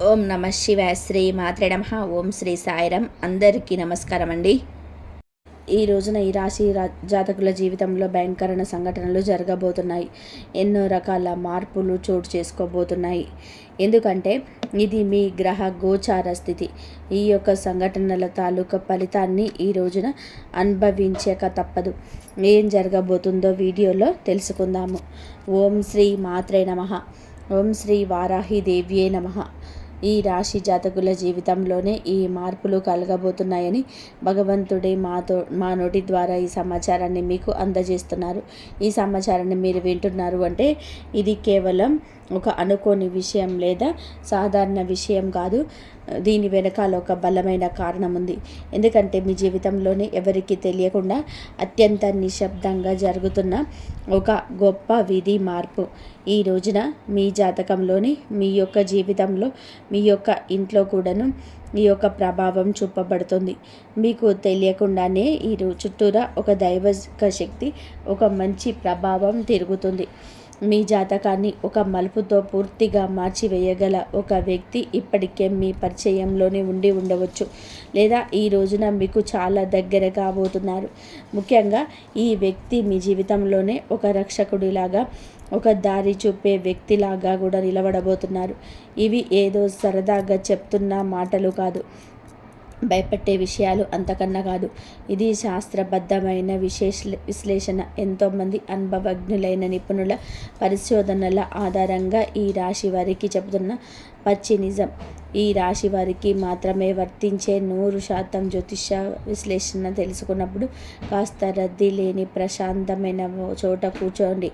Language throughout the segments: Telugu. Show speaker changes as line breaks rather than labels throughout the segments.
ఓం నమ శివాయ. శ్రీ మాత్రే నమః. ఓం శ్రీ సాయిరాం. అందరికీ నమస్కారం అండి. ఈ రోజున ఈ రాశి జాతకుల జీవితంలో భయంకరమైన సంఘటనలు జరగబోతున్నాయి. ఎన్నో రకాల మార్పులు చోటు చేసుకోబోతున్నాయి. ఎందుకంటే ఇది మీ గ్రహ గోచార స్థితి. ఈ యొక్క సంఘటనల తాలూకా ఫలితాన్ని ఈ రోజున అనుభవించక తప్పదు. ఏం జరగబోతుందో వీడియోలో తెలుసుకుందాము. ఓం శ్రీ మాత్రే నమః. ఓం శ్రీ వారాహి దేవ్యే నమః. ఈ రాశి జాతకుల జీవితంలోనే ఈ మార్పులు కలగబోతున్నాయని భగవంతుడే మా నోటి ద్వారా ఈ సమాచారాన్ని మీకు అందజేస్తున్నారు. ఈ సమాచారాన్ని మీరు వింటున్నారు అంటే ఇది కేవలం ఒక అనుకోని విషయం లేదా సాధారణ విషయం కాదు. దీని వెనకాల ఒక బలమైన కారణం ఉంది. ఎందుకంటే మీ జీవితంలోనే ఎవరికి తెలియకుండా అత్యంత నిశ్శబ్దంగా జరుగుతున్న ఒక గొప్ప విధి మార్పు ఈ రోజున మీ జాతకంలోని మీ యొక్క జీవితంలో మీ యొక్క ఇంట్లో కూడాను ఈ యొక్క ప్రభావం చూపబడుతుంది. మీకు తెలియకుండానే ఈ చుట్టూరా ఒక దైవిక శక్తి, ఒక మంచి ప్రభావం తిరుగుతుంది. మీ జాతకాన్ని ఒక మలుపుతో పూర్తిగా మార్చివేయగల ఒక వ్యక్తి ఇప్పటికే మీ పరిచయంలోనే ఉండి ఉండవచ్చు, లేదా ఈ రోజున మీకు చాలా దగ్గర కాబోతున్నారు. ముఖ్యంగా ఈ వ్యక్తి మీ జీవితంలోనే ఒక రక్షకుడిలాగా, ఒక దారి చూపే వ్యక్తిలాగా కూడా నిలబడబోతున్నారు. ఇవి ఏదో సరదాగా చెప్తున్న మాటలు కాదు, భయపెట్టే విషయాలు అంతకన్నా కాదు. ఇది శాస్త్రబద్ధమైన విశ్లేషణ. ఎంతోమంది అనుభవజ్ఞులైన నిపుణుల పరిశోధనల ఆధారంగా ఈ రాశి వారికి చెబుతున్న పచ్చి నిజం. ఈ రాశి వారికి మాత్రమే వర్తించే 100% జ్యోతిష విశ్లేషణ తెలుసుకున్నప్పుడు కాస్త రద్దీ లేని ప్రశాంతమైన చోట కూర్చోండి.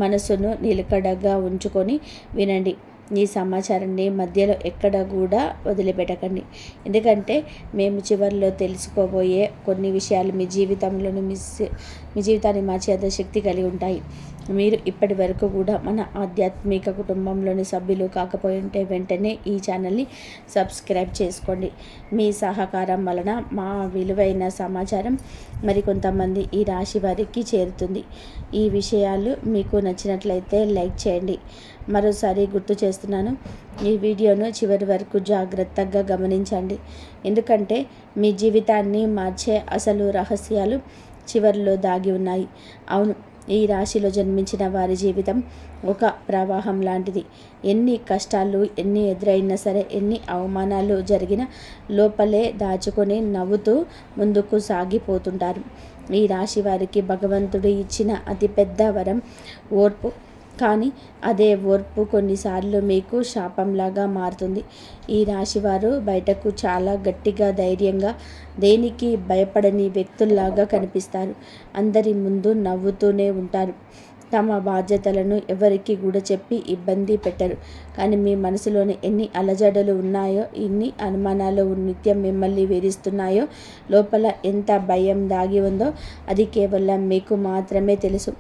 మనసును నిలకడగా ఉంచుకొని వినండి. ఈ సమాచారాన్ని మధ్యలో ఎక్కడ కూడా వదిలిపెట్టకండి. ఎందుకంటే మేము చివరిలో తెలుసుకోబోయే కొన్ని విషయాలు మీ జీవితాన్ని మార్చేంత శక్తి కలిగి ఉంటాయి. మీరు ఇప్పటి వరకు కూడా మన ఆధ్యాత్మిక కుటుంబంలోని సభ్యులు కాకపోయి ఉంటే వెంటనే ఈ ఛానల్ని సబ్స్క్రైబ్ చేసుకోండి. మీ సహకారం వలన మా విలువైన సమాచారం మరికొంతమంది ఈ రాశి వారికి చేరుతుంది. ఈ విషయాలు మీకు నచ్చినట్లయితే లైక్ చేయండి. మరోసారి గుర్తు చేస్తున్నాను, ఈ వీడియోను చివరి వరకు జాగ్రత్తగా గమనించండి. ఎందుకంటే మీ జీవితాన్ని మార్చే అసలు రహస్యాలు చివరిలో దాగి ఉన్నాయి. అవును, ఈ రాశిలో జన్మించిన వారి జీవితం ఒక ప్రవాహం లాంటిది. ఎన్ని కష్టాలు ఎన్ని ఎదురైనా సరే, ఎన్ని అవమానాలు జరిగినా లోపలే దాచుకొని నవ్వుతూ ముందుకు సాగిపోతుంటారు. ఈ రాశి వారికి భగవంతుడు ఇచ్చిన అతిపెద్ద వరం ఓర్పు. కానీ అదే ఓర్పు కొన్నిసార్లు మీకు శాపంలాగా మారుతుంది. ఈ రాశివారు బయటకు చాలా గట్టిగా, ధైర్యంగా, దేనికి భయపడని వ్యక్తుల్లాగా కనిపిస్తారు. అందరి ముందు నవ్వుతూనే ఉంటారు. తమ బాధ్యతలను ఎవరికి కూడా చెప్పి ఇబ్బంది పెట్టరు. కానీ మీ మనసులోని ఎన్ని అలజడులు ఉన్నాయో, ఎన్ని అనుమానాలు నిత్యం మిమ్మల్ని వేధిస్తున్నాయో, లోపల ఎంత భయం దాగి ఉందో అది కేవలం మీకు మాత్రమే తెలుసు.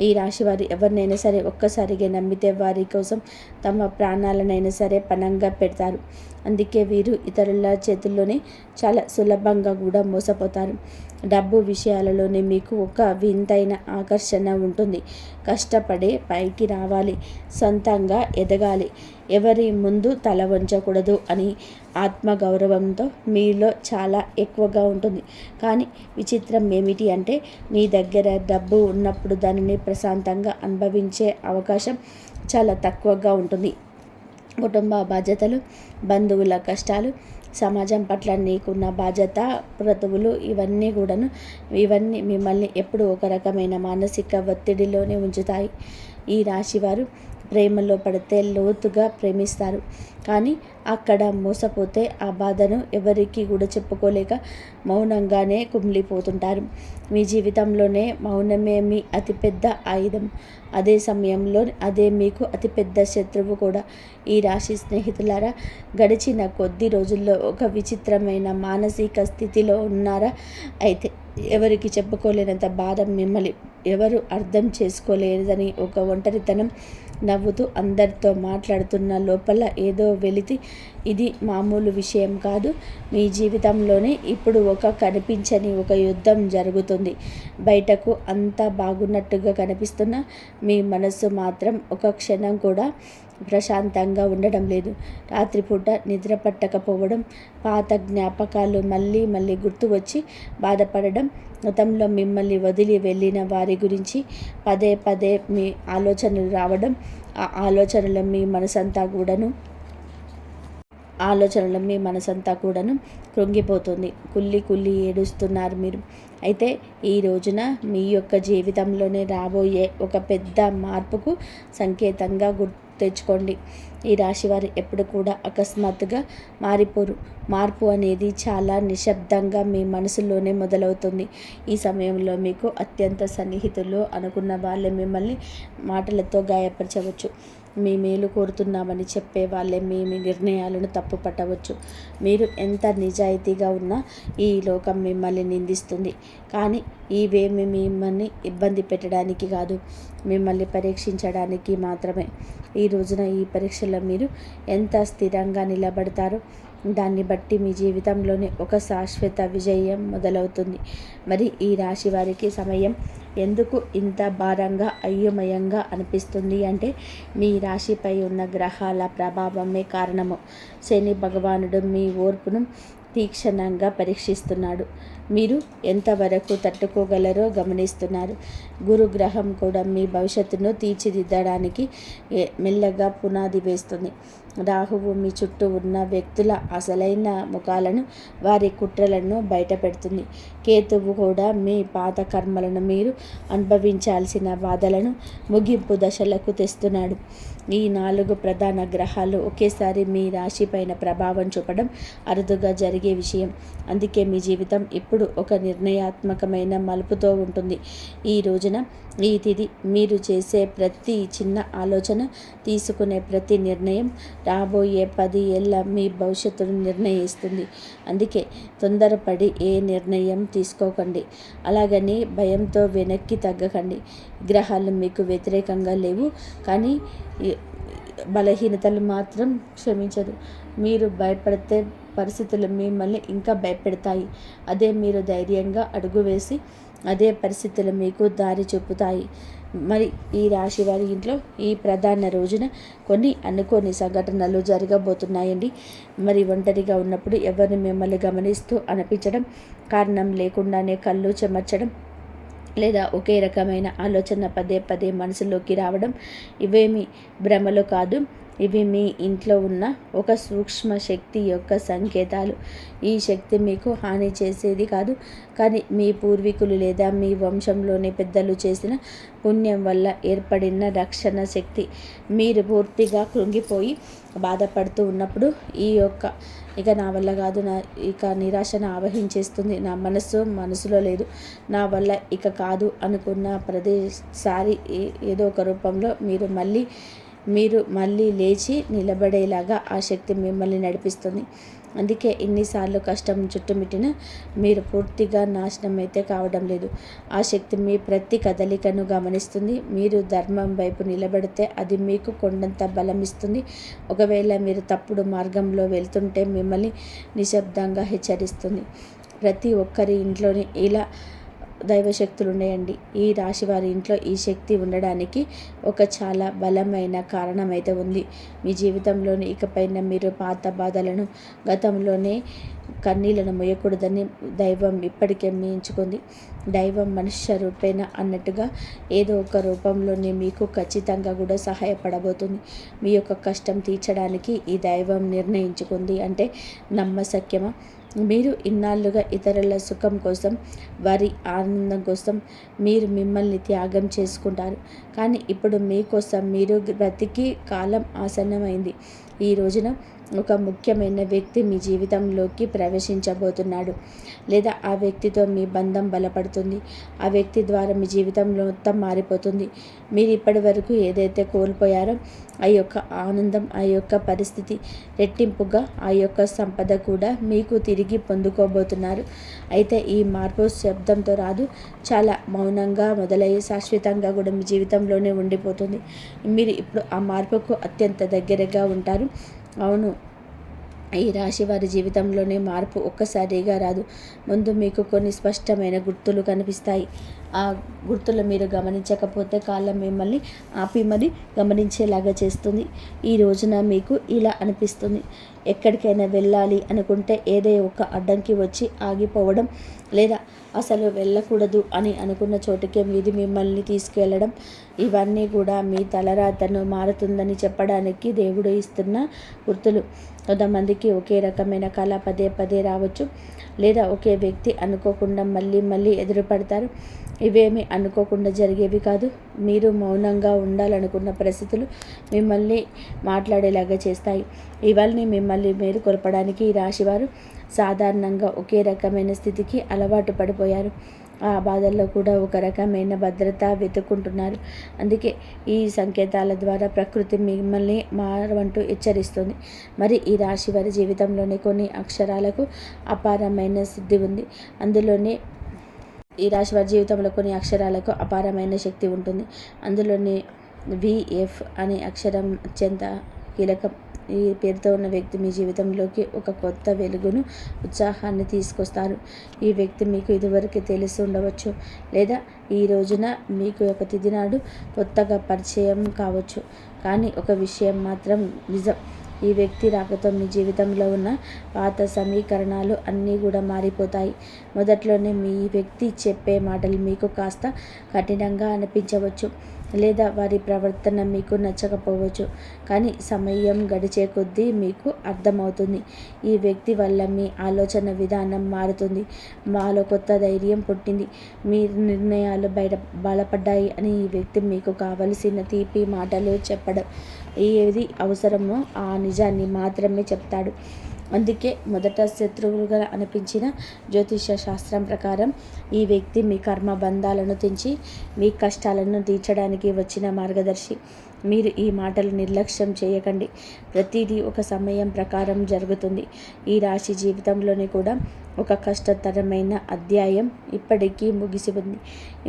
ఈ రాశి వారు ఎవరినైనా సరే ఒక్కసారిగా నమ్మితే వారి కోసం తమ ప్రాణాలనైనా సరే పణంగా పెడతారు. అందుకే వీరు ఇతరుల చేతుల్లోనే చాలా సులభంగా కూడా మోసపోతారు. డబ్బు విషయాలలోనే మీకు ఒక వింతైన ఆకర్షణ ఉంటుంది. కష్టపడే పైకి రావాలి, సొంతంగా ఎదగాలి, ఎవరి ముందు తల వంచకూడదు అని ఆత్మగౌరవంతో మీలో చాలా ఎక్కువగా ఉంటుంది. కానీ విచిత్రం ఏమిటి అంటే మీ దగ్గర డబ్బు ఉన్నప్పుడు దానిని ప్రశాంతంగా అనుభవించే అవకాశం చాలా తక్కువగా ఉంటుంది. కుటుంబ బాధ్యతలు, బంధువుల కష్టాలు, సమాజం పట్ల నీకున్న బాధ్యత, క్రతువులు ఇవన్నీ మిమ్మల్ని ఎప్పుడూ ఒక రకమైన మానసిక ఒత్తిడిలోనే ఉంచుతాయి. ఈ రాశివారు ప్రేమలో పడితే లోతుగా ప్రేమిస్తారు. కానీ అక్కడ మోసపోతే ఆ బాధను ఎవరికి కూడా చెప్పుకోలేక మౌనంగానే కుమిలిపోతుంటారు. మీ జీవితంలోనే మౌనమే మీ అతిపెద్ద ఆయుధం. అదే సమయంలో అదే మీకు అతిపెద్ద శత్రువు కూడా. ఈ రాశి స్నేహితులారా, గడిచిన కొద్ది రోజుల్లో ఒక విచిత్రమైన మానసిక స్థితిలో ఉన్నారా? అయితే ఎవరికి చెప్పుకోలేనంత బాధ, మిమ్మల్ని ఎవరు అర్థం చేసుకోలేదని ఒక ఒంటరితనం, నవ్వుతూ అందరితో మాట్లాడుతున్న లోపల ఏదో వెలితి. ఇది మామూలు విషయం కాదు. మీ జీవితంలోనే ఇప్పుడు ఒక కనిపించని ఒక యుద్ధం జరుగుతుంది. బయటకు అంతా బాగున్నట్టుగా కనిపిస్తున్న మీ మనస్సు మాత్రం ఒక క్షణం కూడా ప్రశాంతంగా ఉండడం లేదు. రాత్రిపూట నిద్ర పట్టకపోవడం, పాత జ్ఞాపకాలు మళ్ళీ మళ్ళీ గుర్తు వచ్చి బాధపడడం, గతంలో మిమ్మల్ని వదిలి వెళ్ళిన వారి గురించి పదే పదే మీ ఆలోచనలు రావడం, ఆ ఆలోచనలు మీ మనసంతా కూడాను కృంగిపోతుంది. కుళ్ళి కుళ్ళి ఏడుస్తున్నారు మీరు. అయితే ఈ రోజున మీ యొక్క జీవితంలోనే రాబోయే ఒక పెద్ద మార్పుకు సంకేతంగా తెచ్చుకోండి. ఈ రాశివారు ఎప్పుడు కూడా అకస్మాత్తుగా మారిపోరు. మార్పు అనేది చాలా నిశ్శబ్దంగా మీ మనసులోనే మొదలవుతుంది. ఈ సమయంలో మీకు అత్యంత సన్నిహితులు అనుకున్న వాళ్ళే మిమ్మల్ని మాటలతో గాయపరచవచ్చు. మీ మేలు కోరుతున్నామని చెప్పే వాళ్ళే మీ నిర్ణయాలను తప్పు పట్టవచ్చు. మీరు ఎంత నిజాయితీగా ఉన్నా ఈ లోకం మిమ్మల్ని నిందిస్తుంది. కానీ ఇవేమి మిమ్మల్ని ఇబ్బంది పెట్టడానికి కాదు, మిమ్మల్ని పరీక్షించడానికి మాత్రమే. ఈ రోజున ఈ పరీక్షలో మీరు ఎంత స్థిరంగా నిలబడతారో దాన్ని బట్టి మీ జీవితంలోనే ఒక శాశ్వత విజయం మొదలవుతుంది. మరి ఈ రాశి వారికి సమయం ఎందుకు ఇంత భారంగా అయోమయంగా అనిపిస్తుంది అంటే మీ రాశిపై ఉన్న గ్రహాల ప్రభావమే కారణము. శని భగవానుడు మీ ఓర్పును తీక్షణంగా పరీక్షిస్తున్నాడు. మీరు ఎంతవరకు తట్టుకోగలరో గమనిస్తున్నారు. గురుగ్రహం కూడా మీ భవిష్యత్తును తీర్చిదిద్దడానికి మెల్లగా పునాది వేస్తుంది. రాహువు మీ చుట్టూ ఉన్న వ్యక్తుల అసలైన ముఖాలను, వారి కుట్రలను బయటపెడుతుంది. కేతువు కూడా మీ పాత కర్మలను, మీరు అనుభవించాల్సిన బాధలను ముగింపు దశలకు తెస్తున్నాడు. ఈ 4 ప్రధాన గ్రహాలు ఒకేసారి మీ రాశి పైన ప్రభావం చూపడం అరుదుగా జరిగే విషయం. అందుకే మీ జీవితం ఇప్పుడు ఒక నిర్ణయాత్మకమైన మలుపుతో ఉంటుంది. ఈ రోజున ఈ తిథి మీరు చేసే ప్రతి చిన్న ఆలోచన, తీసుకునే ప్రతి నిర్ణయం రాబోయే 10 ఏళ్ళ మీ భవిష్యత్తును నిర్ణయిస్తుంది. అందుకే తొందరపడి ఏ నిర్ణయం తీసుకోకండి. అలాగని భయంతో వెనక్కి తగ్గకండి. గ్రహాలు మీకు వ్యతిరేకంగా లేవు, కానీ బలహీనతలు మాత్రం క్షమించదు. మీరు భయపడితే పరిస్థితులు మిమ్మల్ని ఇంకా భయపెడతాయి. అదే మీరు ధైర్యంగా అడుగు వేసి అదే పరిస్థితులు మీకు దారి చూపుతాయి. మరి ఈ రాశి వారి ఇంట్లో ఈ ప్రధాన రోజున కొన్ని అనుకోని సంఘటనలు జరగబోతున్నాయండి. మరి ఒంటరిగా ఉన్నప్పుడు ఎవరిని మిమ్మల్ని గమనిస్తూ అనిపించడం, కారణం లేకుండానే కళ్ళు చెమర్చడం, లేదా ఒకే రకమైన ఆలోచన పదే పదే మనసులోకి రావడం ఇవేమీ భ్రమలు కాదు. ఇవి మీ ఇంట్లో ఉన్న ఒక సూక్ష్మ శక్తి యొక్క సంకేతాలు. ఈ శక్తి మీకు హాని చేసేది కాదు, కానీ మీ పూర్వీకులు లేదా మీ వంశంలోని పెద్దలు చేసిన పుణ్యం వల్ల ఏర్పడిన రక్షణ శక్తి. మీరు పూర్తిగా కృంగిపోయి బాధపడుతూ ఉన్నప్పుడు ఇక నా వల్ల కాదు, ఇక నిరాశను ఆవహించేస్తుంది, నా మనసులో లేదు, నా వల్ల ఇక కాదు అనుకున్న ప్రతిసారి ఏదో ఒక రూపంలో మీరు మళ్ళీ లేచి నిలబడేలాగా ఆ శక్తి మిమ్మల్ని నడిపిస్తుంది. అందుకే ఎన్నిసార్లు కష్టం చుట్టుముట్టినా మీరు పూర్తిగా నాశనం అయితే కావడం లేదు. ఆ శక్తి మీ ప్రతి కదలికను గమనిస్తుంది. మీరు ధర్మం వైపు నిలబడితే అది మీకు కొండంత బలం ఇస్తుంది. ఒకవేళ మీరు తప్పుడు మార్గంలో వెళ్తుంటే మిమ్మల్ని నిశ్శబ్దంగా హెచ్చరిస్తుంది. ప్రతి ఒక్కరి ఇంట్లోని ఇలా దైవశక్తులు ఉన్నాయండి. ఈ రాశి వారి ఇంట్లో ఈ శక్తి ఉండడానికి ఒక చాలా బలమైన కారణం అయితే ఉంది. మీ జీవితంలోని ఇకపైన మీరు పాత బాధలను, గతంలోనే కన్నీళ్లను మొయ్యకూడదని దైవం ఇప్పటికే ఎంచుకుంది. దైవం మనుష్య రూపేణ అన్నట్టుగా ఏదో ఒక రూపంలోనే మీకు ఖచ్చితంగా కూడా సహాయపడబోతుంది. మీ యొక్క కష్టం తీర్చడానికి ఈ దైవం నిర్ణయించుకుంది అంటే నమ్మశక్యమా? మీరు ఇన్నాళ్ళుగా ఇతరుల సుఖం కోసం, వారి ఆనందం కోసం మీరు మిమ్మల్ని త్యాగం చేసుకుంటారు. కానీ ఇప్పుడు మీకోసం మీరు బ్రతికి కాలం ఆసన్నమైంది. ఈ రోజున ఒక ముఖ్యమైన వ్యక్తి మీ జీవితంలోకి ప్రవేశించబోతున్నాడు, లేదా ఆ వ్యక్తితో మీ బంధం బలపడుతుంది. ఆ వ్యక్తి ద్వారా మీ జీవితంలో మొత్తం మారిపోతుంది. మీరు ఇప్పటి వరకు ఏదైతే కోల్పోయారో ఆ యొక్క ఆనందం, ఆ యొక్క పరిస్థితి, రెట్టింపుగా ఆ యొక్క సంపద కూడా మీకు తిరిగి పొందుకోబోతున్నారు. అయితే ఈ మార్పు శబ్దంతో రాదు, చాలా మౌనంగా మొదలయ్యి శాశ్వతంగా కూడా మీ జీవితంలోనే ఉండిపోతుంది. మీరు ఇప్పుడు ఆ మార్పుకు అత్యంత దగ్గరగా ఉంటారు. అవును, ఈ రాశి వారి జీవితంలోనే మార్పు ఒక్కసారిగా రాదు. ముందు మీకు కొన్ని స్పష్టమైన గుర్తులు కనిపిస్తాయి. ఆ గుర్తులు మీరు గమనించకపోతే కాలం మిమ్మల్ని ఆపి మరి గమనించేలాగా చేస్తుంది. ఈ రోజున మీకు ఇలా అనిపిస్తుంది, ఎక్కడికైనా వెళ్ళాలి అనుకుంటే ఏదో ఒక అడ్డంకి వచ్చి ఆగిపోవడం, లేదా అసలు వెళ్ళకూడదు అని అనుకున్న చోటుకే మీది మిమ్మల్ని తీసుకువెళ్ళడం, ఇవన్నీ కూడా మీ తలరాతను మారుతుందని చెప్పడానికి దేవుడు ఇస్తున్న గుర్తులు. కొంతమందికి ఒకే రకమైన కళ పదే పదే రావచ్చు, లేదా ఒకే వ్యక్తి అనుకోకుండా మళ్ళీ మళ్ళీ ఎదురుపడతారు. ఇవేమీ అనుకోకుండా జరిగేవి కాదు. మీరు మౌనంగా ఉండాలనుకున్న పరిస్థితులు మిమ్మల్ని మాట్లాడేలాగా చేస్తాయి. ఇవన్నీ మిమ్మల్ని మేలుకొల్పడానికి ఈ రాశివారు సాధారణంగా ఒకే రకమైన స్థితికి అలవాటు పడిపోయారు. ఆ బాధల్లో కూడా ఒక రకమైన భద్రత వెతుక్కుంటున్నారు. అందుకే ఈ సంకేతాల ద్వారా ప్రకృతి మిమ్మల్ని మారవంటూ హెచ్చరిస్తుంది. మరి ఈ రాశి వారి జీవితంలోని కొన్ని అక్షరాలకు అపారమైన సిద్ధి ఉంది. అందులోనే ఈ రాశి వారి జీవితంలో కొన్ని అక్షరాలకు అపారమైన శక్తి ఉంటుంది. అందులోని విఎఫ్ అనే అక్షరం అత్యంత కీలకం. ఈ పేరుతో ఉన్న వ్యక్తి మీ జీవితంలోకి ఒక కొత్త వెలుగును, ఉత్సాహాన్ని తీసుకొస్తారు. ఈ వ్యక్తి మీకు ఇదివరకు తెలిసి ఉండవచ్చు, లేదా ఈ రోజున మీకు ఒక తిథి నాడు కొత్తగా పరిచయం కావచ్చు. కానీ ఒక విషయం మాత్రం నిజం, ఈ వ్యక్తి రాకతో మీ జీవితంలో ఉన్న పాత సమీకరణాలు అన్నీ కూడా మారిపోతాయి. మొదట్లోనే మీ వ్యక్తి చెప్పే మాటలు మీకు కాస్త కఠినంగా అనిపించవచ్చు, లేదా వారి ప్రవర్తన మీకు నచ్చకపోవచ్చు. కానీ సమయం గడిచే కొద్దీ మీకు అర్థమవుతుంది, ఈ వ్యక్తి వల్ల మీ ఆలోచన విధానం మారుతుంది, మాలో కొత్త ధైర్యం పుట్టింది, మీ నిర్ణయాలు బలపడ్డాయి అని ఈ వ్యక్తి మీకు కావలసిన తీపి మాటలు చెప్పడం, ఏది అవసరమో ఆ నిజాన్ని మాత్రమే చెప్తాడు. అందుకే మొదట శత్రువులుగా అనిపించిన జ్యోతిష శాస్త్రం ప్రకారం ఈ వ్యక్తి మీ కర్మ బంధాలను తెంచి మీ కష్టాలను తీర్చడానికి వచ్చిన మార్గదర్శి. మీరు ఈ మాటలు నిర్లక్ష్యం చేయకండి. ప్రతిదీ ఒక సమయం ప్రకారం జరుగుతుంది. ఈ రాశి జీవితంలోని కూడా ఒక కష్టతరమైన అధ్యాయం ఇప్పటికీ ముగిసి ఉంది.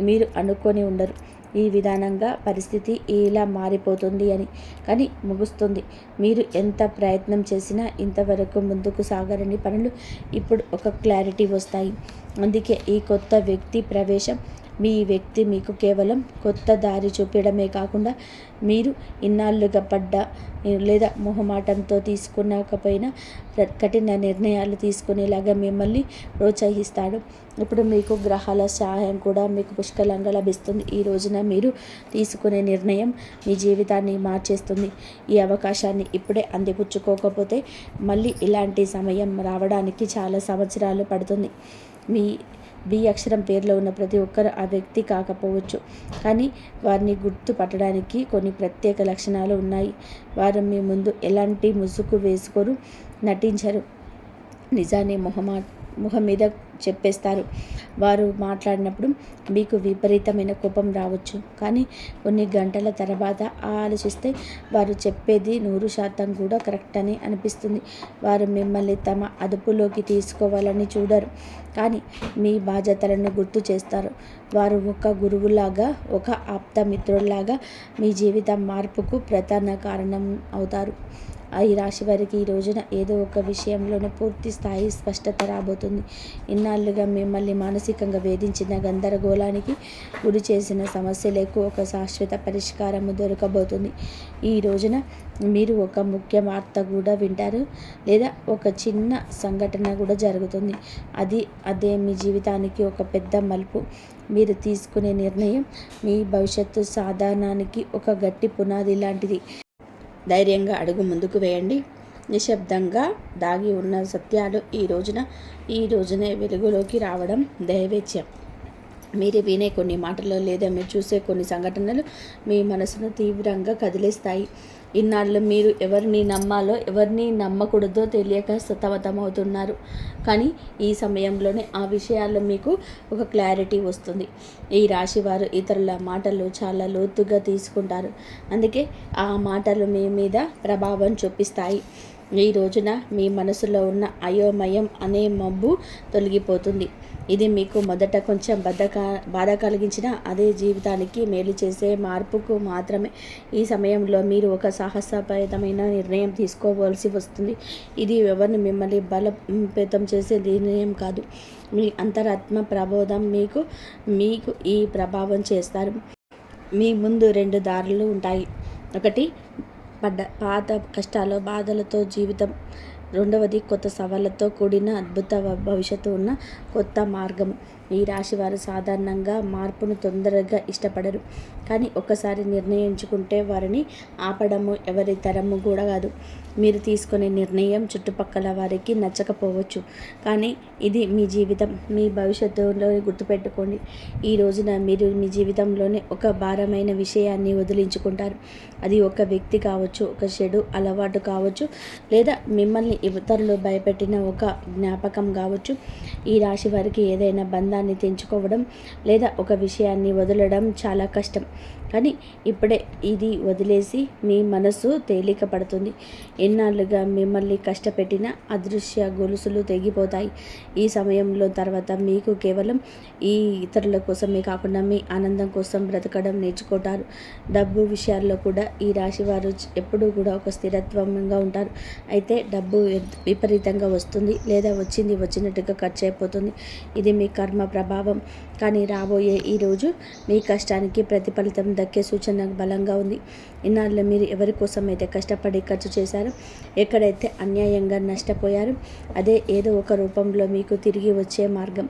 మీరు అనుకొని ఉండరు ఈ విధానంగా పరిస్థితి ఇలా మారిపోతుంది అని, కానీ ముగుస్తుంది. మీరు ఎంత ప్రయత్నం చేసినా ఇంతవరకు ముందుకు సాగరని పనులు ఇప్పుడు ఒక క్లారిటీ వస్తాయి. అందుకే ఈ కొత్త వ్యక్తి ప్రవేశం మీ వ్యక్తి మీకు కేవలం కొత్త దారి చూపించడమే కాకుండా, మీరు ఇన్నాళ్ళుగా పడ్డ లేదా మొహమాటంతో తీసుకునకపోయినా కఠిన నిర్ణయాలు తీసుకునేలాగా మిమ్మల్ని ప్రోత్సహిస్తాడు. ఇప్పుడు మీకు గ్రహాల సహాయం కూడా మీకు పుష్కలంగా లభిస్తుంది. ఈ రోజున మీరు తీసుకునే నిర్ణయం మీ జీవితాన్ని మార్చేస్తుంది. ఈ అవకాశాన్ని ఇప్పుడే అందిపుచ్చుకోకపోతే మళ్ళీ ఇలాంటి సమయం రావడానికి చాలా సంవత్సరాలు పడుతుంది. మీ బి అక్షరం పేరులో ఉన్న ప్రతి ఒక్కరు ఆ వ్యక్తి కాకపోవచ్చు, కానీ వారిని గుర్తుపట్టడానికి కొన్ని ప్రత్యేక లక్షణాలు ఉన్నాయి. వారు మీ ముందు ఎలాంటి ముసుగు వేసుకోరు, నటించరు, నిజాన్ని ముఖం మీద చెప్పేస్తారు. వారు మాట్లాడినప్పుడు మీకు విపరీతమైన కోపం రావచ్చు, కానీ కొన్ని గంటల తర్వాత ఆలోచిస్తే వారు చెప్పేది 100% కూడా కరెక్ట్ అని అనిపిస్తుంది. వారు మిమ్మల్ని తమ అదుపులోకి తీసుకోవాలని చూడరు, కానీ మీ బాధ్యతలను గుర్తు చేస్తారు. వారు ఒక గురువులాగా, ఒక ఆప్త మిత్రుల్లాగా మీ జీవిత మార్పుకు ప్రధాన కారణం అవుతారు. ఈ రాశి వారికి ఈ రోజున ఏదో ఒక విషయంలోనే పూర్తి స్థాయి స్పష్టత రాబోతుంది. ఇన్నాళ్ళుగా మిమ్మల్ని మానసికంగా వేధించిన గందరగోళానికి గురి చేసిన సమస్యలకు ఒక శాశ్వత పరిష్కారము దొరకబోతుంది. ఈ రోజున మీరు ఒక ముఖ్య వార్త కూడా వింటారు, లేదా ఒక చిన్న సంఘటన కూడా జరుగుతుంది. అదే మీ జీవితానికి ఒక పెద్ద మలుపు. మీరు తీసుకునే నిర్ణయం మీ భవిష్యత్తు సాధనానికి ఒక గట్టి పునాది లాంటిది. ధైర్యంగా అడుగు ముందుకు వేయండి. నిశ్శబ్దంగా దాగి ఉన్న సత్యాలు ఈ రోజునే వెలుగులోకి రావడం దైవేచ్యం. మీరు వినే కొన్ని మాటలు లేదా మీరు చూసే కొన్ని సంఘటనలు మీ మనసును తీవ్రంగా కదిలిస్తాయి. ఇన్నాళ్ళు మీరు ఎవరిని నమ్మాలో ఎవరిని నమ్మకూడదో తెలియక సతమతమవుతున్నారు, కానీ ఈ సమయంలోనే ఆ విషయాల్లో మీకు ఒక క్లారిటీ వస్తుంది. ఈ రాశి వారు ఇతరుల మాటలు చాలా లోతుగా తీసుకుంటారు, అందుకే ఆ మాటలు మీ మీద ప్రభావం చూపిస్తాయి. ఈ రోజున మీ మనసులో ఉన్న అయోమయం అనే మబ్బు తొలగిపోతుంది. ఇది మీకు మొదట కొంచెం బాధ కలిగించిన అదే జీవితానికి మేలు చేసే మార్పుకు మాత్రమే. ఈ సమయంలో మీరు ఒక సాహసపేతమైన నిర్ణయం తీసుకోవాల్సి వస్తుంది. ఇది ఎవరిని మిమ్మల్ని బలోపేతం చేసే నిర్ణయం కాదు. మీ అంతరాత్మ ప్రబోధం మీకు ఈ ప్రభావం చేస్తారు. మీ ముందు 2 దారులు ఉంటాయి. ఒకటి పాత కష్టాలు బాధలతో జీవితం, రెండవది కొత్త సవాళ్ళతో కూడిన అద్భుత భవిష్యత్తు ఉన్న కొత్త మార్గం. ఈ రాశి వారు సాధారణంగా మార్పును తొందరగా ఇష్టపడరు, కానీ ఒక్కసారి నిర్ణయించుకుంటే వారిని ఆపడము ఎవరి తరము కూడా కాదు. మీరు తీసుకునే నిర్ణయం చుట్టుపక్కల వారికి నచ్చకపోవచ్చు, కానీ ఇది మీ జీవితం, మీ భవిష్యత్తులో గుర్తుపెట్టుకోండి. ఈ రోజున మీరు మీ జీవితంలోనే ఒక భారమైన విషయాన్ని వదిలించుకుంటారు. అది ఒక వ్యక్తి కావచ్చు, ఒక చెడు అలవాటు కావచ్చు, లేదా మిమ్మల్ని ఇతరులు భయపెట్టిన ఒక జ్ఞాపకం కావచ్చు. ఈ రాశి వారికి ఏదైనా బంధాన్ని తెంచుకోవడం లేదా ఒక విషయాన్ని వదలడం చాలా కష్టం, కానీ ఇప్పుడే ఇది వదిలేసి మీ మనసు తేలిక పడుతుంది. ఎన్నాళ్ళుగా మిమ్మల్ని కష్టపెట్టిన అదృశ్య గొలుసులు తెగిపోతాయి. ఈ సమయంలో తర్వాత మీకు కేవలం ఈ ఇతరుల కోసమే కాకుండా మీ ఆనందం కోసం బ్రతకడం నేర్చుకుంటారు. డబ్బు విషయాల్లో కూడా ఈ రాశి వారు ఎప్పుడూ కూడా ఒక స్థిరత్వంగా ఉంటారు. అయితే డబ్బు విపరీతంగా వస్తుంది లేదా వచ్చినట్టుగా ఖర్చు అయిపోతుంది. ఇది మీ కర్మ ప్రభావం. కానీ రాబోయే ఈ రోజు మీ కష్టానికి ప్రతిఫలితం దక్కే సూచన బలంగా ఉంది. ఇన్నాళ్ళు మీరు ఎవరి కోసం అయితే కష్టపడి ఖర్చు చేశారో, ఎక్కడైతే అన్యాయంగా నష్టపోయారో, అదే ఏదో ఒక రూపంలో మీకు తిరిగి వచ్చే మార్గం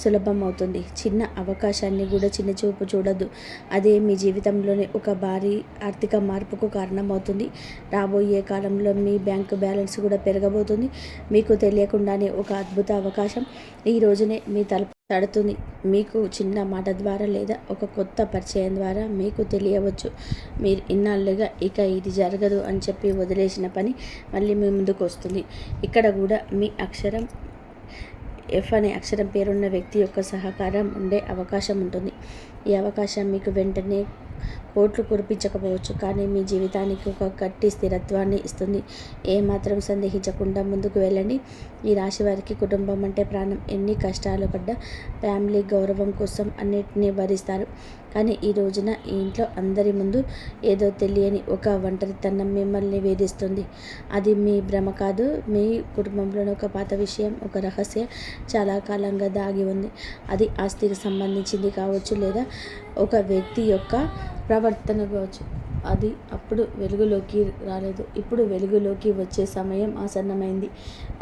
సులభం అవుతుంది. చిన్న అవకాశాన్ని కూడా చిన్నచూపు చూడద్దు. అదే మీ జీవితంలోనే ఒక భారీ ఆర్థిక మార్పుకు కారణమవుతుంది. రాబోయే కాలంలో మీ బ్యాంకు బ్యాలెన్స్ కూడా పెరగబోతుంది. మీకు తెలియకుండానే ఒక అద్భుత అవకాశం ఈ రోజునే మీ తలుపు తడుతుంది. మీకు చిన్న మాట ద్వారా లేదా ఒక కొత్త పరిచయం ద్వారా మీకు తెలియవచ్చు. మీరు ఇన్నాళ్ళుగా ఇక ఇది జరగదు అని చెప్పి వదిలేసిన పని మళ్ళీ మీ ముందుకు వస్తుంది. ఇక్కడ కూడా మీ అక్షరం ఎఫ్ అనే అక్షరం పేరున్న వ్యక్తి యొక్క సహకారం ఉండే అవకాశం ఉంటుంది. ఈ అవకాశం మీకు వెంటనే కోట్లు కురిపించకపోవచ్చు, కానీ మీ జీవితానికి ఒక గట్టి స్థిరత్వాన్ని ఇస్తుంది. ఏమాత్రం సందేహించకుండా ముందుకు వెళ్ళండి. ఈ రాశి వారికి కుటుంబం అంటే ప్రాణం. ఎన్ని కష్టాలు పడ్డా ఫ్యామిలీ గౌరవం కోసం అన్నిటినీ భరిస్తారు. కానీ ఈ రోజున ఈ ఇంట్లో అందరి ముందు ఏదో తెలియని ఒక ఒంటరితనం మిమ్మల్ని వేధిస్తుంది. అది మీ భ్రమ కాదు. మీ కుటుంబంలోని ఒక పాత విషయం, ఒక రహస్యం చాలా కాలంగా దాగి ఉంది. అది ఆస్తికి సంబంధించింది కావచ్చు, లేదా ఒక వ్యక్తి యొక్క ప్రవర్తన కావచ్చు. అది అప్పుడు వెలుగులోకి రాలేదు. ఇప్పుడు వెలుగులోకి వచ్చే సమయం ఆసన్నమైంది.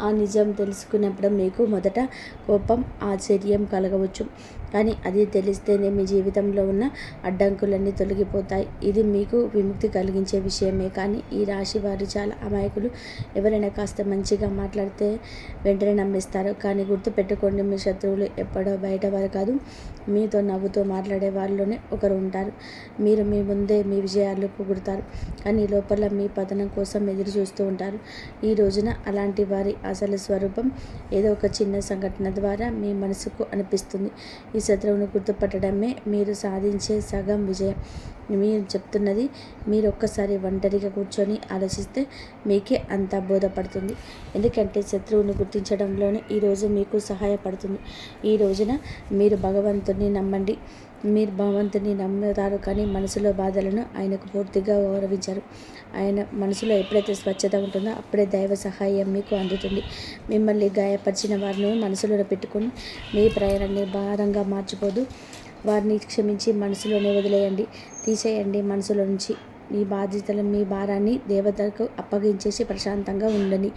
ఆ నిజం తెలుసుకున్నప్పుడు మీకు మొదట కోపం, ఆశ్చర్యం కలగవచ్చు, కానీ అది తెలిస్తేనే మీ జీవితంలో ఉన్న అడ్డంకులన్నీ తొలగిపోతాయి. ఇది మీకు విముక్తి కలిగించే విషయమే. కానీ ఈ రాశి వారు చాలా అమాయకులు. ఎవరైనా కాస్త మంచిగా మాట్లాడితే వెంటనే నమ్మిస్తారు. కానీ గుర్తుపెట్టుకోండి, మీ శత్రువులు ఎప్పుడో బయట వారు కాదు, మీతో నవ్వుతూ మాట్లాడే వాళ్ళలోనే ఒకరు ఉంటారు. మీరు మీ ముందే మీ విజయాలు పొగుడుతారు, కానీ లోపల మీ పతనం కోసం ఎదురు చూస్తూ ఉంటారు. ఈ రోజున అలాంటి వారి అసలు స్వరూపం ఏదో ఒక చిన్న సంఘటన ద్వారా మీ మనసుకు అనిపిస్తుంది. ఈ శత్రువును గుర్తుపట్టడమే మీరు సాధించే సగం విజయం. మీరు చెప్తున్నది మీరు ఒక్కసారి ఒంటరిగా కూర్చొని ఆలోచిస్తే మీకే అంతా బోధపడుతుంది. ఎందుకంటే శత్రువును గుర్తించడంలోనే ఈరోజు మీకు సహాయపడుతుంది. ఈ రోజున మీరు భగవంతుని నమ్మండి. మీరు భగవంతుని నమ్ముతారు, కానీ మనసులో బాధలను ఆయనకు పూర్తిగా గౌరవించారు. ఆయన మనసులో ఎప్పుడైతే స్వచ్ఛత ఉంటుందో అప్పుడే దైవ సహాయం మీకు అందుతుంది. మిమ్మల్ని గాయపరిచిన వారిని మనసులో పెట్టుకుని మీ ప్రయాణాన్ని భారంగా మార్చిపోదు. వారిని క్షమించి మనసులోనే వదిలేయండి, తీసేయండి మనసులో నుంచి. మీ బాధ్యతలు, మీ భారాన్ని దేవతలకు అప్పగించేసి ప్రశాంతంగా ఉండండి.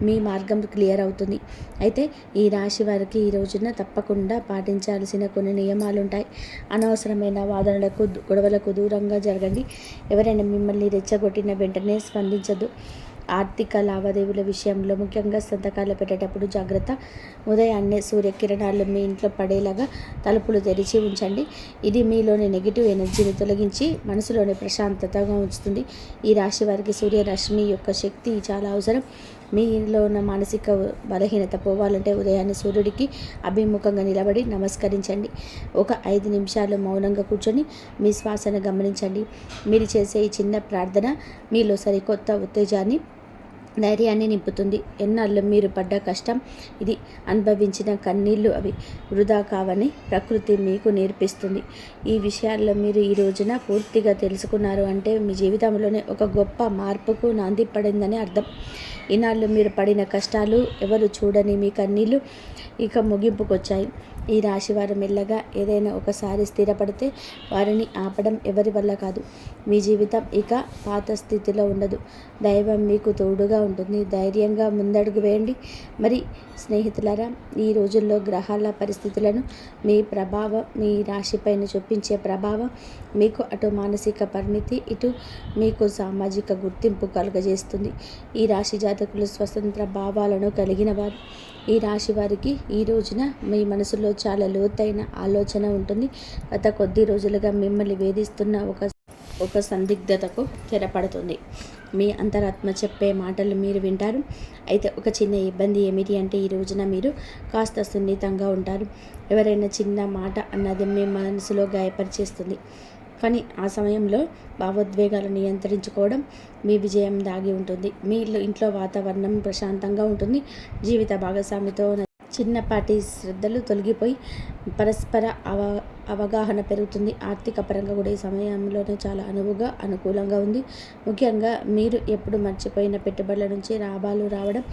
మీ మార్గం క్లియర్ అవుతుంది. అయితే ఈ రాశి వారికి ఈ రోజున తప్పకుండా పాటించాల్సిన కొన్ని నియమాలు ఉంటాయి. అనవసరమైన వాదనలకు, గొడవలకు దూరంగా జరగండి. ఎవరైనా మిమ్మల్ని రెచ్చగొట్టిన వెంటనే స్పందించదు. ఆర్థిక లావాదేవీల విషయంలో ముఖ్యంగా సంతకాలు పెట్టేటప్పుడు జాగ్రత్త. ఉదయాన్నే సూర్యకిరణాలు మీ ఇంట్లో పడేలాగా తలుపులు తెరిచి ఉంచండి. ఇది మీలోని నెగిటివ్ ఎనర్జీని తొలగించి మనసులోని ప్రశాంతతగా ఉంచుతుంది. ఈ రాశి వారికి సూర్యరశ్మి యొక్క శక్తి చాలా అవసరం. మీలో ఉన్న మానసిక బలహీనత పోవాలంటే ఉదయాన్నే సూర్యుడికి అభిముఖంగా నిలబడి నమస్కరించండి. ఒక 5 నిమిషాలు మౌనంగా కూర్చొని మీ శ్వాసను గమనించండి. మీరు చేసే ఈ చిన్న ప్రార్థన మీలో సరికొత్త ఉత్తేజాన్ని ధైర్యాన్ని నింపుతుంది. ఎన్నాళ్ళు మీరు పడ్డ కష్టం ఇది, అనుభవించిన కన్నీళ్లు అవి వృధా కావని ప్రకృతి మీకు నేర్పిస్తుంది. ఈ విషయాల్లో మీరు ఈ రోజున పూర్తిగా తెలుసుకున్నారు అంటే మీ జీవితంలోనే ఒక గొప్ప మార్పుకు నాంది పడిందని అర్థం. ఈనాళ్ళు మీరు పడిన కష్టాలు, ఎవరు చూడని మీ కన్నీళ్ళు ఇక ముగింపుకొచ్చాయి. ఈ రాశివారు మెల్లగా ఏదైనా ఒకసారి స్థిరపడితే వారిని ఆపడం ఎవరి వల్ల కాదు. మీ జీవితం ఇక పాత స్థితిలో ఉండదు. దైవం మీకు తోడుగా ఉంటుంది. ధైర్యంగా ముందడుగు వేయండి. మరి స్నేహితులారా, ఈ రోజుల్లో గ్రహాల పరిస్థితులను మీ రాశిపైన చూపించే ప్రభావం మీకు అటు మానసిక పరిణితి, ఇటు మీకు సామాజిక గుర్తింపు కలుగజేస్తుంది. ఈ రాశి జాతకులు స్వతంత్ర భావాలను కలిగిన వారు. ఈ రాశి వారికి ఈ రోజున మీ మనసులో చాలా లోతైన ఆలోచన ఉంటుంది. గత కొద్ది రోజులుగా మిమ్మల్ని వేధిస్తున్న ఒక సందిగ్ధతకు తెరపడుతుంది. మీ అంతరాత్మ చెప్పే మాటలు మీరు వింటారు. అయితే ఒక చిన్న ఇబ్బంది ఏమిటి అంటే ఈ రోజున మీరు కాస్త సున్నితంగా ఉంటారు. ఎవరైనా చిన్న మాట అన్నది మీ మనసులో గాయపరిచేస్తుంది. కానీ ఆ సమయంలో భావోద్వేగాలు నియంత్రించుకోవడం మీ విజయం దాగి ఉంటుంది. మీ ఇంట్లో వాతావరణం ప్రశాంతంగా ఉంటుంది. జీవిత భాగస్వామితో చిన్నపాటి శ్రద్ధలు తొలగిపోయి పరస్పర అవగాహన పెరుగుతుంది. ఆర్థిక పరంగా కూడా ఈ సమయంలోనే చాలా అనుకూలంగా ఉంది. ముఖ్యంగా మీరు ఎప్పుడు మర్చిపోయిన పెట్టుబడుల నుంచి లాభాలు రావడం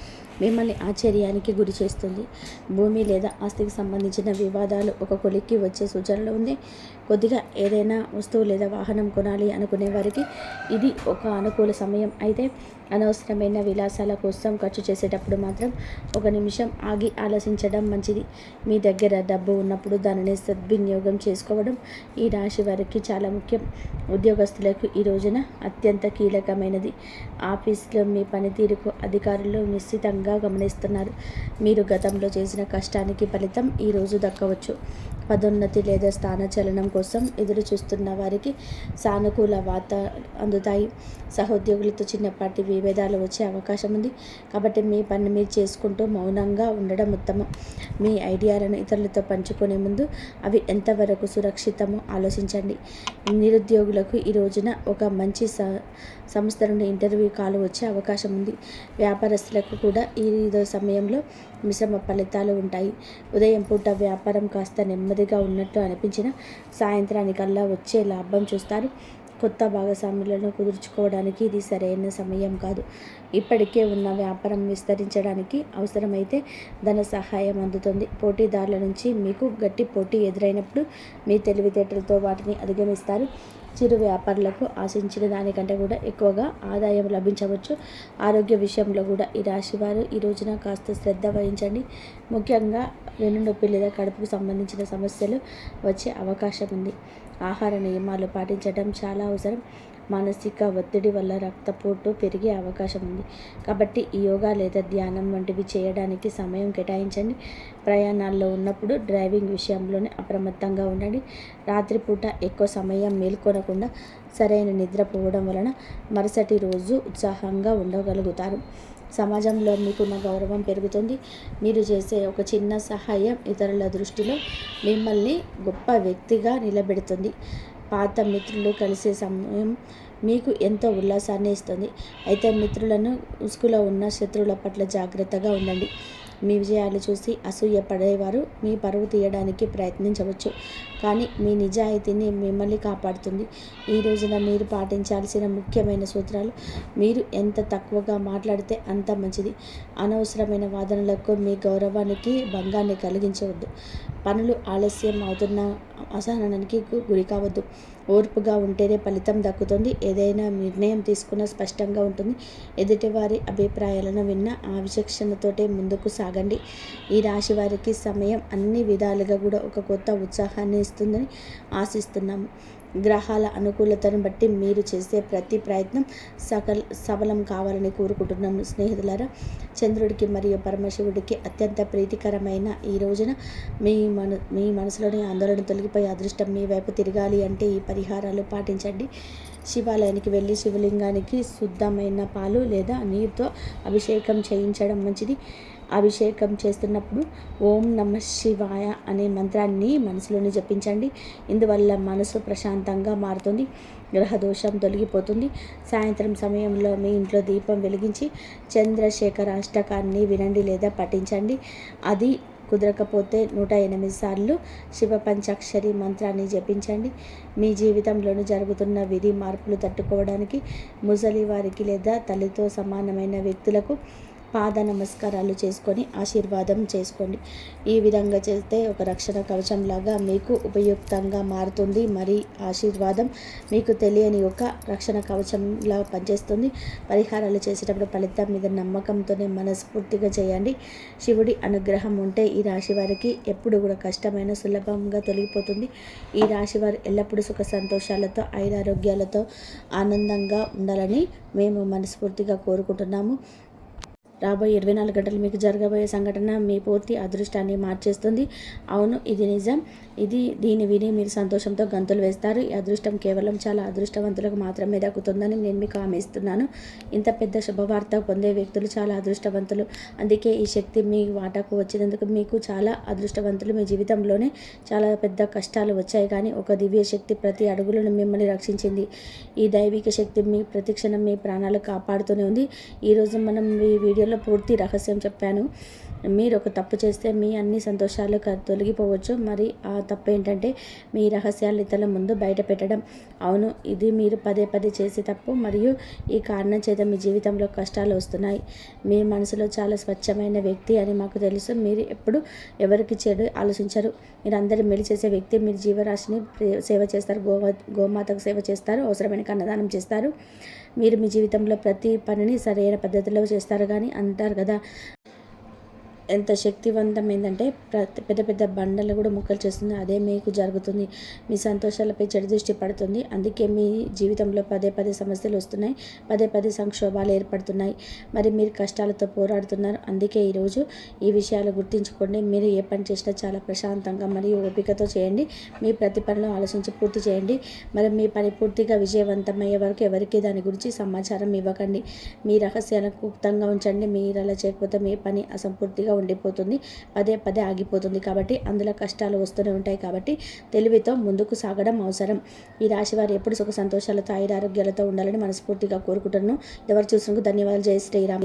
మిమ్మల్ని ఆశ్చర్యానికి గురి చేస్తుంది. భూమి లేదా ఆస్తికి సంబంధించిన వివాదాలు ఒక కొలిక్కి వచ్చే సూచనలు ఉంది. కొద్దిగా ఏదైనా వస్తువు లేదా వాహనం కొనాలి అనుకునే వారికి ఇది ఒక అనుకూల సమయం. అయితే అనవసరమైన విలాసాల కోసం ఖర్చు చేసేటప్పుడు మాత్రం ఒక నిమిషం ఆగి ఆలోచించడం మంచిది. మీ దగ్గర డబ్బు ఉన్నప్పుడు దానిని సద్వినియోగం చేసుకోవడం ఈ రాశి వారికి చాలా ముఖ్యం. ఉద్యోగస్తులకు ఈ రోజున అత్యంత కీలకమైనది. ఆఫీస్లో మీ పనితీరుకు అధికారులు నిశ్చితంగా గమనిస్తున్నారు. మీరు గతంలో చేసిన కష్టానికి ఫలితం ఈరోజు దక్కవచ్చు. పదోన్నతి లేదా స్థానచలనం కోసం ఎదురు చూస్తున్న వారికి సానుకూల వార్త అందుతాయి. సహోద్యోగులతో చిన్నపాటి విభేదాలు వచ్చే అవకాశం ఉంది. కాబట్టి మీ పని మీరు చేసుకుంటూ మౌనంగా ఉండడం ఉత్తమం. మీ ఐడియాలను ఇతరులతో పంచుకునే ముందు అవి ఎంతవరకు సురక్షితమో ఆలోచించండి. నిరుద్యోగులకు ఈ రోజున ఒక మంచి సంస్థ నుండి ఇంటర్వ్యూ కాల్ వచ్చే అవకాశం ఉంది. వ్యాపారస్తులకు కూడా ఈ సమయంలో మిశ్రమ ఫలితాలు ఉంటాయి. ఉదయం పూట వ్యాపారం కాస్త నెమ్మదిగా ఉన్నట్టు అనిపించిన సాయంత్రానికల్లా వచ్చే లాభం చూస్తారు. కొత్త భాగస్వాములను కుదుర్చుకోవడానికి ఇది సరైన సమయం కాదు. ఇప్పటికే ఉన్న వ్యాపారం విస్తరించడానికి అవసరమైతే ధన సహాయం అందుతుంది. పోటీదారుల నుంచి మీకు గట్టి పోటీ ఎదురైనప్పుడు మీ తెలివితేటలతో వాటిని అధిగమిస్తారు. చిరు వ్యాపారులకు ఆశించిన దానికంటే కూడా ఎక్కువగా ఆదాయం లభించవచ్చు. ఆరోగ్య విషయంలో కూడా ఈ రాశివారు ఈ రోజున కాస్త శ్రద్ధ వహించండి. ముఖ్యంగా వెన్నునొప్పి లేదా కడుపుకు సంబంధించిన సమస్యలు వచ్చే అవకాశం ఉంది. ఆహార నియమాలు పాటించడం చాలా అవసరం. మానసిక ఒత్తిడి వల్ల రక్తపోటు పెరిగే అవకాశం ఉంది. కాబట్టి యోగా లేదా ధ్యానం వంటివి చేయడానికి సమయం కేటాయించండి. ప్రయాణాల్లో ఉన్నప్పుడు డ్రైవింగ్ విషయంలోనే అప్రమత్తంగా ఉండండి. రాత్రిపూట ఎక్కువ సమయం మేల్కొనకుండా సరైన నిద్రపోవడం వలన మరుసటి రోజు ఉత్సాహంగా ఉండగలుగుతారు. సమాజంలో మీకున్న గౌరవం పెరుగుతుంది. మీరు చేసే ఒక చిన్న సహాయం ఇతరుల దృష్టిలో మిమ్మల్ని గొప్ప వ్యక్తిగా నిలబెడుతుంది. పాత మిత్రులు కలిసే సమయం మీకు ఎంతో ఉల్లాసాన్ని ఇస్తుంది. అయితే మిత్రులను ఉసుకులో ఉన్న శత్రువుల పట్ల జాగ్రత్తగా ఉండండి. మీ విజయాలు చూసి అసూయ పడేవారు మీ పరువు తీయడానికి ప్రయత్నించవచ్చు. కానీ మీ నిజాయితీని మిమ్మల్ని కాపాడుతుంది. ఈ రోజున మీరు పాటించాల్సిన ముఖ్యమైన సూత్రాలు: మీరు ఎంత తక్కువగా మాట్లాడితే అంత మంచిది. అనవసరమైన వాదనలకు మీ గౌరవానికి భంగాన్ని కలిగించవద్దు. పనులు ఆలస్యం అవుతున్న అసహనానికి గురి కావద్దు. ఓర్పుగా ఉంటేనే ఫలితం దక్కుతుంది. ఏదైనా నిర్ణయం తీసుకున్న స్పష్టంగా ఉంటుంది. ఎదుటివారి అభిప్రాయాలను విన్న ఆ విచక్షణతోటే ముందుకు సాగండి. ఈ రాశి వారికి సమయం అన్ని విధాలుగా కూడా ఒక కొత్త ఉత్సాహాన్ని ఇస్తుందని ఆశిస్తున్నాము. గ్రహాల అనుకూలతను బట్టి మీరు చేసే ప్రతి ప్రయత్నం సఫలం కావాలని కోరుకుంటున్నాము. స్నేహితులారా, చంద్రుడికి మరియు పరమశివుడికి అత్యంత ప్రీతికరమైన ఈ రోజున మీ మనసులోని ఆందోళన తొలగిపోయి అదృష్టం మీ వైపు తిరగాలి అంటే ఈ పరిహారాలు పాటించండి. శివాలయానికి వెళ్ళి శివలింగానికి శుద్ధమైన పాలు లేదా నీరుతో అభిషేకం చేయించడం మంచిది. అభిషేకం చేస్తున్నప్పుడు ఓం నమ శివాయ అనే మంత్రాన్ని మనసులోనే జపించండి. ఇందువల్ల మనసు ప్రశాంతంగా మారుతుంది, గ్రహదోషం తొలగిపోతుంది. సాయంత్రం సమయంలో మీ ఇంట్లో దీపం వెలిగించి చంద్రశేఖర అష్టకాన్ని వినండి లేదా పఠించండి. అది కుదరకపోతే 108 సార్లు శివ పంచాక్షరి మంత్రాన్ని జపించండి. మీ జీవితంలోని జరుగుతున్న విధి మార్పులు తట్టుకోవడానికి ముసలి వారికి లేదా తల్లితో సమానమైన వ్యక్తులకు పాద నమస్కారాలు చేసుకొని ఆశీర్వాదం చేసుకోండి. ఈ విధంగా చేస్తే ఒక రక్షణ కవచంలాగా మీకు ఉపయుక్తంగా మారుతుంది. మరి ఆశీర్వాదం మీకు తెలియని ఒక రక్షణ కవచంలా పనిచేస్తుంది. పరిహారాలు చేసేటప్పుడు ఫలితం మీద నమ్మకంతోనే మనస్ఫూర్తిగా చేయండి. శివుడి అనుగ్రహం ఉంటే ఈ రాశి వారికి ఎప్పుడు కూడా కష్టమైన సులభంగా తొలగిపోతుంది. ఈ రాశి వారు ఎల్లప్పుడూ సుఖ సంతోషాలతో ఐరారోగ్యాలతో ఆనందంగా ఉండాలని మేము మనస్ఫూర్తిగా కోరుకుంటున్నాము. రాబోయే 24 గంటలు మీకు జరగబోయే సంఘటన మీ పూర్తి అదృష్టాన్ని మార్చేస్తుంది. అవును, ఇది నిజం. దీన్ని విని మీరు సంతోషంతో గంతులు వేస్తారు. ఈ అదృష్టం కేవలం చాలా అదృష్టవంతులకు మాత్రమే దక్కుతుందని నేను మీకు హామీ ఇస్తున్నాను. ఇంత పెద్ద శుభవార్త పొందే వ్యక్తులు చాలా అదృష్టవంతులు. అందుకే ఈ శక్తి మీ వాటాకు వచ్చినందుకు మీకు చాలా అదృష్టవంతులు. మీ జీవితంలోనే చాలా పెద్ద కష్టాలు వచ్చాయి, కానీ ఒక దివ్య శక్తి ప్రతి అడుగులను మిమ్మల్ని రక్షించింది. ఈ దైవిక శక్తి మీ ప్రతిక్షణం మీ ప్రాణాలు కాపాడుతూనే ఉంది. ఈరోజు మనం ఈ వీడియోలో పూర్తి రహస్యం చెప్పాను. మీరు ఒక తప్పు చేస్తే మీ అన్ని సంతోషాలు తొలగిపోవచ్చు. మరి ఆ తప్పు ఏంటంటే మీ రహస్యాలు ఇతరుల ముందు బయట పెట్టడం. అవును, ఇది మీరు పదే పదే చేసే తప్పు, మరియు ఈ కారణం చేత మీ జీవితంలో కష్టాలు వస్తున్నాయి. మీ మనసులో చాలా స్వచ్ఛమైన వ్యక్తి అని మాకు తెలుసు. మీరు ఎప్పుడు ఎవరికి చెడు ఆలోచించరు. మీరు అందరి మెలి చేసే వ్యక్తి. మీరు జీవరాశిని సేవ చేస్తారు, గోమాతకు సేవ చేస్తారు, అవసరమైన అన్నదానం చేస్తారు. మీరు మీ జీవితంలో ప్రతి పనిని సరైన పద్ధతిలో చేస్తారు. కానీ అంటారు కదా, ఎంత శక్తివంతమైందంటే పెద్ద పెద్ద బండలు కూడా ముక్కలు చేస్తుంది. అదే మీకు జరుగుతుంది. మీ సంతోషాలపై చెడు దృష్టి పడుతుంది. అందుకే మీ జీవితంలో పదే పదే సమస్యలు వస్తున్నాయి, పదే పదే సంక్షోభాలు ఏర్పడుతున్నాయి. మరి మీరు కష్టాలతో పోరాడుతున్నారు. అందుకే ఈరోజు ఈ విషయాలు గుర్తుంచుకోండి. మీరు ఏ పని చేసినా చాలా ప్రశాంతంగా మరియు ఓపికతో చేయండి. మీ ప్రతి పనిలో ఆలోచించి పూర్తి చేయండి. మరి మీ పని పూర్తిగా విజయవంతమయ్యే వరకు ఎవరికి దాని గురించి సమాచారం ఇవ్వకండి. మీ రహస్యాలను గుప్తంగా ఉంచండి. మీరు అలా చేయకపోతే మీ పని అసంపూర్తిగా ఉండిపోతుంది, పదే పదే ఆగిపోతుంది. కాబట్టి అందులో కష్టాలు వస్తూనే ఉంటాయి. కాబట్టి తెలివితో ముందుకు సాగడం అవసరం. ఈ రాశి వారు ఎప్పుడు సుఖ సంతోషాలతో ఆరోగ్యాలతో ఉండాలని మనస్ఫూర్తిగా కోరుకుంటున్నాను. ఎవరు చూసినందుకు ధన్యవాదాలు. జై శ్రీరామ్.